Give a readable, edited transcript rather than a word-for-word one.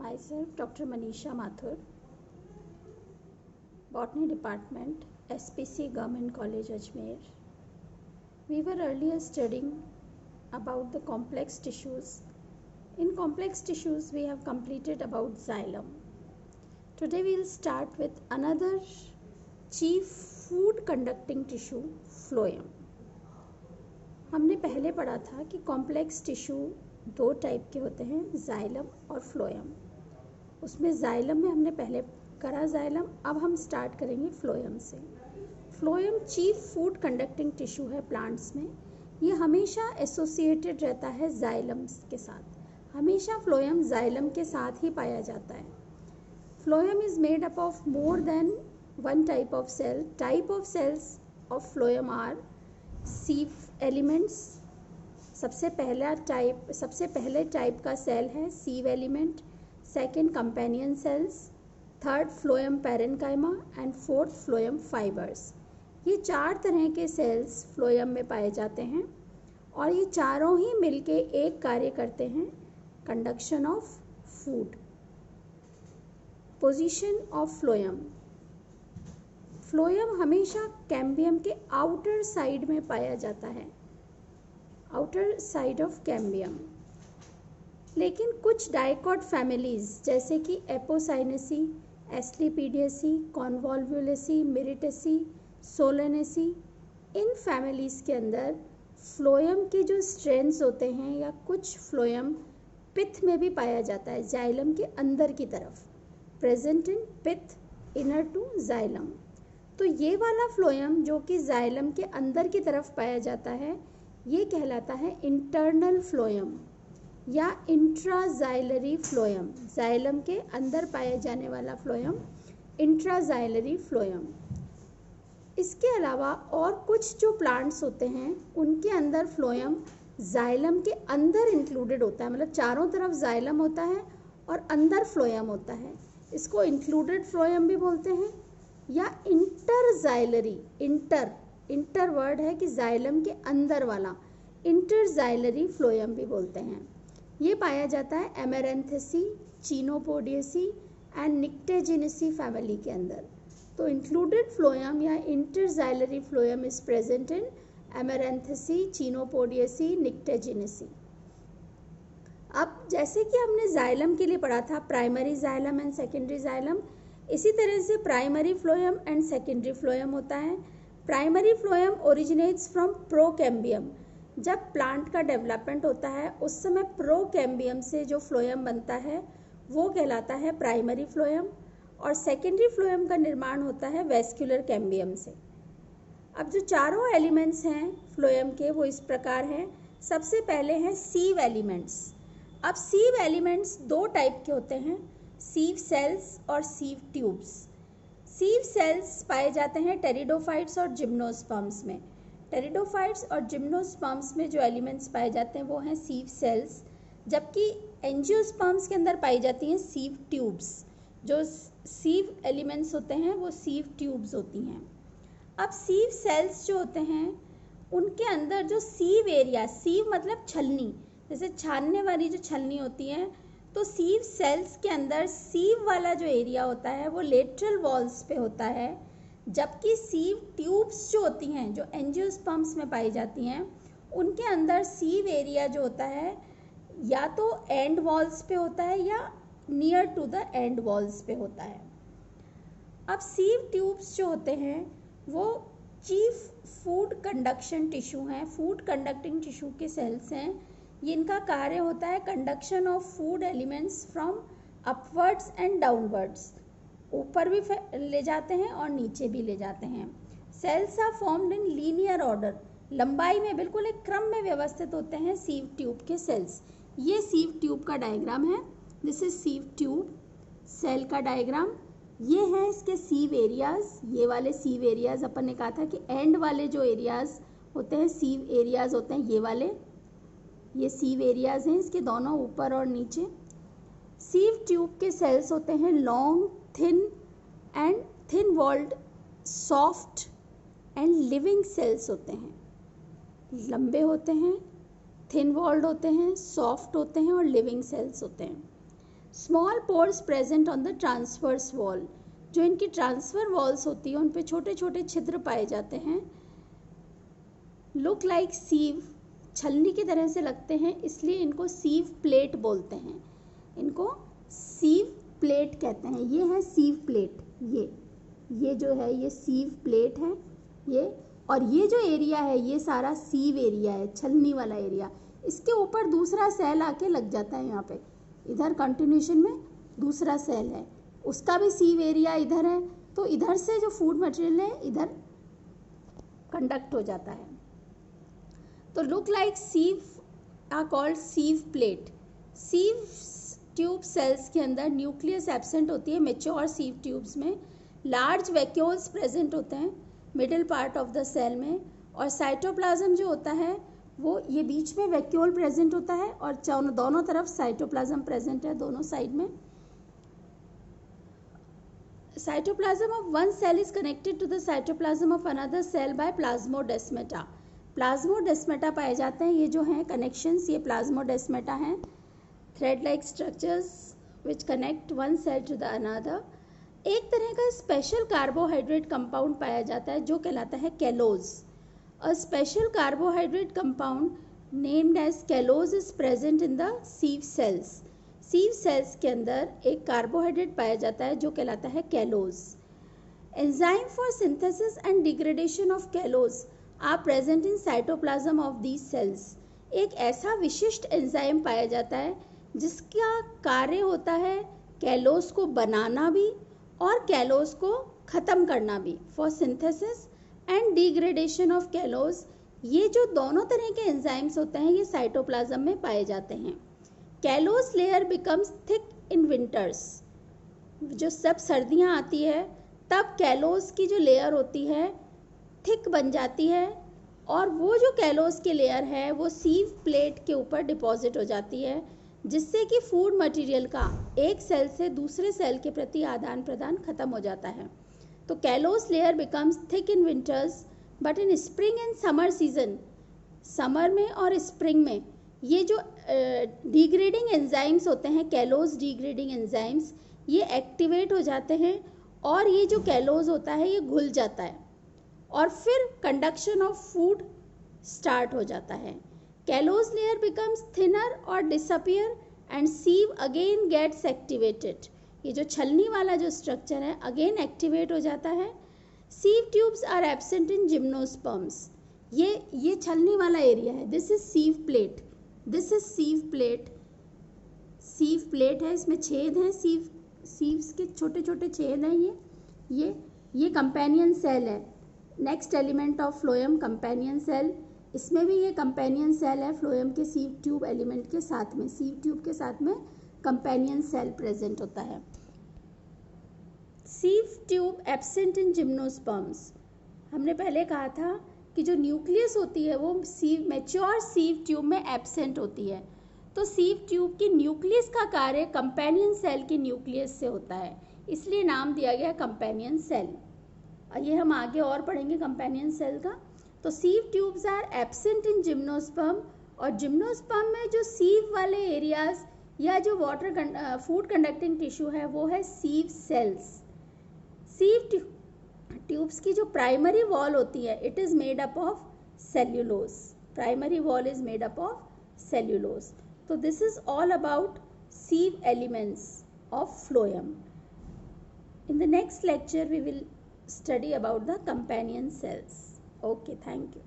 Myself, Dr. Manisha Mathur, Botany Department, SPC Government College, Ajmer. We were earlier studying about the complex tissues. In complex tissues, we have completed about xylem. Today we will start with another chief food conducting tissue, phloem. हमने पहले पढ़ा था कि complex tissue दो type के होते हैं, xylem और फ्लोएम. उसमें जाइलम में हमने पहले करा जाइलम, अब हम स्टार्ट करेंगे फ्लोएम से. Phloem chief food conducting tissue है प्लांट्स में. ये हमेशा एसोसिएटेड रहता है जाइलम के साथ. हमेशा फ्लोएम जाइलम के साथ ही पाया जाता है. Phloem is made up of more than one type of cell. Type of cells of phloem are sieve elements. सबसे पहले टाइप का सेल है sieve element. Second companion cells. Third phloem parenchyma and fourth phloem fibres. ये चार तरह के sales phloem में पाए जाते हैं और ये चारों ही मिलके एक कार्य करते हैं, conduction of food. Position of phloem. Phloem हमेशा कैम्बियम के आउटर साइड में पाया जाता है, आउटर साइड ऑफ कैम्बियम. लेकिन कुछ डाइकॉट फैमिलीज जैसे कि एपोसाइनेसी, एस्लीपीडियसी, कॉन्वॉल्वुलेसी, मिरिटेसी, सोलेनेसी, इन फैमिलीज के अंदर फ्लोएम के जो स्ट्रेंड्स होते हैं या कुछ फ्लोएम पिथ में भी पाया जाता है, जाइलम के अंदर की तरफ, present in pith inner to xylem. तो ये वाला फ्लोएम जो कि जाइलम के अंदर की तरफ पाया जाता है, ये कहलाता है इंटरनल फ्लोएम या इंट्राजाइलरी फ्लोएम. जाइलम के अंदर पाया जाने वाला फ्लोएम इंट्राजाइलरी फ्लोएम. इसके अलावा और कुछ जो प्लांट्स होते हैं उनके अंदर फ्लोएम जाइलम के अंदर इंक्लूडेड होता है, मतलब चारों तरफ जाइलम होता है और अंदर फ्लोएम होता है. इसको इंक्लूडेड फ्लोएम भी बोलते हैं या इंटरजाइलरी. इंटर वर्ड है कि जाइलम के अंदर वाला, इंटरजाइलरी फ्लोएम भी बोलते हैं. ये पाया जाता है एमेरेंथेसी, चिनोपोडियेसी एंड निक्टेजिनेसी फैमिली के अंदर. तो इंक्लूडेड फ्लोएम या इंटरजाइलरी फ्लोएम इज प्रेजेंट इन एमेरेंथेसी, चिनोपोडियेसी, निक्टेजिनेसी. अब जैसे कि हमने जाइलम के लिए पढ़ा था primary xylem and secondary xylem, इसी तरह से primary phloem and secondary phloem होता है. Primary phloem originates from procambium. जब प्लांट का डेवलपमेंट होता है उस समय प्रोकैम्बियम से जो फ्लोएम बनता है वो कहलाता है प्राइमरी फ्लोएम, और सेकेंडरी फ्लोएम का निर्माण होता है वेस्क्यूलर कैम्बियम से. अब जो चारों एलिमेंट्स हैं फ्लोएम के वो इस प्रकार हैं. सबसे पहले हैं सीव एलिमेंट्स. अब सीव एलिमेंट्स दो टाइप के होते हैं, सीव सेल्स और सीव ट्यूब्स. सीव सेल्स पाए जाते हैं टेरिडोफाइट्स और जिम्नोस्पर्म्स में. टेरिडोफाइट्स और जिम्नोस्पर्म्स में जो एलिमेंट्स पाए जाते हैं वो हैं सीव सेल्स, जबकि एंजियोस्पर्म्स के अंदर पाई जाती हैं सीव ट्यूब्स. जो सीव एलिमेंट्स होते हैं वो सीव ट्यूब्स होती हैं. अब सीव सेल्स जो होते हैं उनके अंदर जो सीव एरिया, सीव मतलब छलनी, जैसे छानने वाली जो छलनी होती है, तो सीव सेल्स के अंदर सीव वाला जो एरिया होता है वो लेटरल वॉल्स पे होता है, जबकि सीव ट्यूब्स जो होती हैं जो एंजियोस्पर्म्स में पाई जाती हैं उनके अंदर सीव एरिया जो होता है या तो एंड वॉल्स पे होता है या near to the end walls पे होता है. अब सीव ट्यूब्स जो होते हैं वो चीफ फूड कंडक्शन टिश्यू हैं, फूड कंडक्टिंग टिश्यू के सेल्स हैं. इनका कार्य होता है conduction of food elements from upwards and downwards. ऊपर भी ले जाते हैं और नीचे भी ले जाते हैं. Cells are formed in linear order. लंबाई में बिल्कुल एक क्रम में व्यवस्थित होते हैं सीव ट्यूब के सेल्स. ये सीव ट्यूब का डायग्राम है. This is sieve tube cell का डायग्राम. ये हैं इसके सीव एरियाज. ये वाले सीव एरियाज अपन ने कहा था कि एंड वाले जो एरियाज होते हैं सीव एरियाज होते हैं ये वाले. ये सीव एरियाज हैं इसके दोनों, ऊपर और नीचे. सीव ट्यूब के सेल्स होते हैं long, thin walled, soft and living cells होते हैं. लंबे होते हैं, थिन वॉल्ड होते हैं, सॉफ्ट होते हैं और लिविंग सेल्स होते हैं. Small pores present on the transverse wall, जो इनकी ट्रांसफर वॉल्स होती है उन पे छोटे छोटे छिद्र पाए जाते हैं। लुक लाइक सीव, छलनी की तरह से लगते हैं, इसलिए इनको सीव प्लेट बोलते हैं। इनको सीव प्लेट कहते हैं। ये है सीव प्लेट, ये जो है ये सीव प्लेट है ये, और ये जो एरिया है ये सारा सीव एरिया है, छलनी वाला एरिया। इसके ऊपर दूसरा सेल आके लग जाता है यहाँ पे, इधर कंटिन्यूशन में दूसरा सेल है, उसका भी सीव एरिया इधर है, तो इधर से जो फूड मटेरियल है इधर कंडक्ट हो जाता है। तो look like sieve are called sieve plate. Sieve tube cells के अंदर न्यूक्लियस एब्सेंट होती है मैच्योर सीव ट्यूब्स में। लार्ज वैक्यूल्स प्रेजेंट होते हैं middle part of the cell में, और साइटोप्लाज्म जो होता है वो ये बीच में वैक्यूल प्रेजेंट होता है और दोनों तरफ साइटोप्लाज्म प्रेजेंट है, दोनों साइड में। Cytoplasm of one cell is connected to the cytoplasm of another cell by plasmodesmata. Plasmodesmata पाए जाते हैं, ये जो हैं कनेक्शंस ये प्लाज्मोडेस्माटा हैं। Thread like structures which connect one cell to the another. एक तरह का स्पेशल कार्बोहाइड्रेट कंपाउंड पाया जाता है जो कहलाता है callose. A special carbohydrate compound named as callose is present in the sieve cells. Sieve cells के अंदर एक कार्बोहाइड्रेट पाया जाता है जो कहलाता है callose. Enzyme for synthesis and degradation of callose are present in cytoplasm of these cells. एक ऐसा विशिष्ट एंजाइम पाया जाता है जिसका कार्य होता है कैलोज को बनाना भी और कैलोज को ख़त्म करना भी। For synthesis and degradation of callose, ये जो दोनों तरह के एंजाइम्स होते हैं ये साइटोप्लाज्म में पाए जाते हैं। Callose layer becomes thick in winters. जो सब सर्दियाँ आती है तब कैलोज की जो लेयर होती है थिक बन जाती है, और वो जो कैलोज की लेयर है वो सीव प्लेट के ऊपर डिपॉजिट हो जाती है, जिससे कि फूड मटेरियल का एक सेल से दूसरे सेल के प्रति आदान प्रदान खत्म हो जाता है। तो callose layer becomes thick in winters but in spring and summer season, summer में और स्प्रिंग में ये जो डिग्रेडिंग एंजाइम्स होते हैं, कैलोज डिग्रेडिंग एंजाइम्स, ये एक्टिवेट हो जाते हैं और ये जो कैलोज होता है ये घुल जाता है और फिर कंडक्शन ऑफ फूड स्टार्ट हो जाता है। कैलोज लेयर बिकम्स थिनर और disappear and sieve again gets activated. ये जो छलनी वाला जो स्ट्रक्चर है अगेन एक्टिवेट हो जाता है। Sieve tubes are absent in gymnosperms. ये छलनी वाला एरिया है, this is sieve plate, this is sieve plate. Sieve plate है, इसमें छेद हैं, सीव्स के छोटे छोटे छेद हैं। ये कंपेनियन सेल है। Next element of phloem companion cell, इसमें भी ये कंपेनियन सेल है फ्लोएम के सीव ट्यूब एलिमेंट के साथ में, सीव ट्यूब के साथ में कंपेनियन सेल प्रेजेंट होता है। Sieve tube absent in gymnosperms. हमने पहले कहा था कि जो न्यूक्लियस होती है वो मैच्योर सीव ट्यूब में एब्सेंट होती है। तो सीव ट्यूब की न्यूक्लियस का कार्य कंपेनियन सेल के न्यूक्लियस से होता है, इसलिए नाम दिया गया कंपेनियन सेल। ये हम आगे और पढ़ेंगे कंपेनियन सेल का। तो sieve tubes are absent in gymnosperm, और जिम्नोस्पर्म में जो सीव वाले एरियाज या जो वाटर फूड कंडक्टिंग टिश्यू है वो है सीव सेल्स। सीव ट्यूब्स की जो प्राइमरी वॉल होती है it is made up of cellulose. Primary wall is made up of cellulose. तो this is all about sieve elements of phloem. In the next lecture we will study about the companion cells. Okay, thank you.